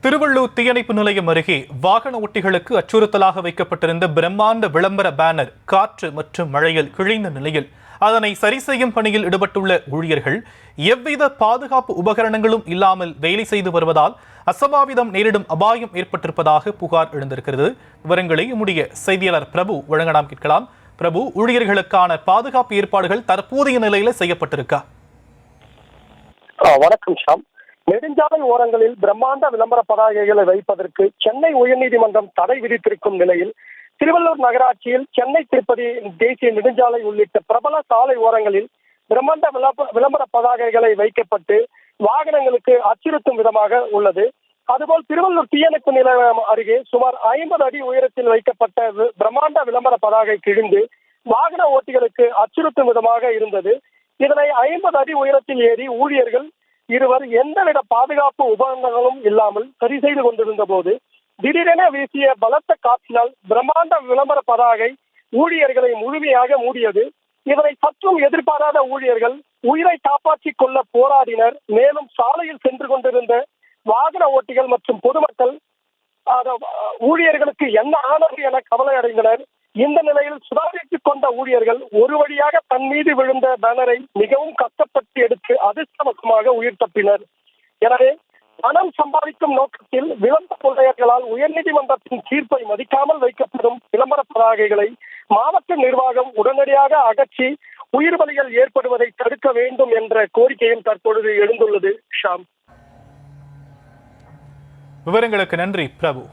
திருவள்ளூர் தீயணைப்பு நிலையம் அருகே வாகன ஓட்டிகளுக்கு அச்சுறுத்தலாக வைக்கப்பட்டிருந்த பிரம்மாண்ட விளம்பர பேனர் காற்று மற்றும் மழையில் கிழிந்த நிலையில் அதனை சரி செய்யும் பணியில் ஈடுபட்டுள்ள ஊழியர்கள் எவ்வித பாதுகாப்பு உபகரணங்களும் இல்லாமல் வேலை செய்து வருவதால் அசம்பாவிதம் நேரிடும் அபாயம் ஏற்பட்டிருப்பதாக புகார் எழுந்திருக்கிறது. விவரங்களை நம்முடைய செய்தியாளர் பிரபு வழங்க நாம் கேட்கலாம். பிரபு, ஊழியர்களுக்கான பாதுகாப்பு ஏற்பாடுகள் தற்போதைய நிலையில செய்யப்பட்டிருக்கா? வணக்கம் ஷாம். நெடுஞ்சாலை ஓரங்களில் பிரம்மாண்ட விளம்பர பதாகைகளை வைப்பதற்கு சென்னை உயர்நீதிமன்றம் தடை விதித்திருக்கும் நிலையில் திருவள்ளூர் நகராட்சியில் சென்னை திருப்பதி தேசிய நெடுஞ்சாலை உள்ளிட்ட பிரபல சாலை ஓரங்களில் பிரம்மாண்ட விளம்பர பதாகைகளை வைக்கப்பட்டு வாகனங்களுக்கு அச்சுறுத்தும் விதமாக உள்ளது. அதுபோல் திருவள்ளூர் தீயணைப்பு நிலையம் அருகே சுமார் 50 அடி உயரத்தில் வைக்கப்பட்ட பிரம்மாண்ட விளம்பர பதாகை கிழிந்து வாகன ஓட்டிகளுக்கு அச்சுறுத்தும் விதமாக இருந்தது. இதனை 50 அடி உயரத்தில் ஏறி ஊழியர்கள் இருவர் எந்தவித பாதுகாப்பு உபகரணங்களும் இல்லாமல் சரி செய்து கொண்டிருந்த போது திடீரென வீசிய பலத்த காற்றினால் பிரம்மாண்ட விளம்பர பதாகை ஊழியர்களை முழுமையாக மூடியது. இதனை சற்றும் எதிர்பாராத ஊழியர்கள் உயிரை காப்பாற்றிக் கொள்ள போராடினர். மேலும் சாலையில் சென்று கொண்டிருந்த வாகன ஓட்டிகள் மற்றும் பொதுமக்கள் ஊழியர்களுக்கு என்ன ஆனது என கவலை அடைந்தனர். இந்த நிலையில் சுதாரித்துக் கொண்ட ஊழியர்கள் ஒரு வழியாக தன் மீது விழுந்த பேனரை மிகவும் கஷ்டப்பட்டு எடுத்து அதிர்ஷ்டவசமாக உயிர் தப்பினர். எனவே பணம் சம்பாதிக்கும் நோக்கத்தில் விளம்பர கொள்ளையர்களால் உயர்நீதிமன்றத்தின் தீர்ப்பை மதிக்காமல் வைக்கப்படும் விளம்பர பதாகைகளை மாவட்ட நிர்வாகம் உடனடியாக அகற்றி உயிர் பலிகள் ஏற்படுவதை தடுக்க வேண்டும் என்ற கோரிக்கையும் தற்பொழுது எழுந்துள்ளது. ஷாம், விவரங்களுக்கு நன்றி பிரபு.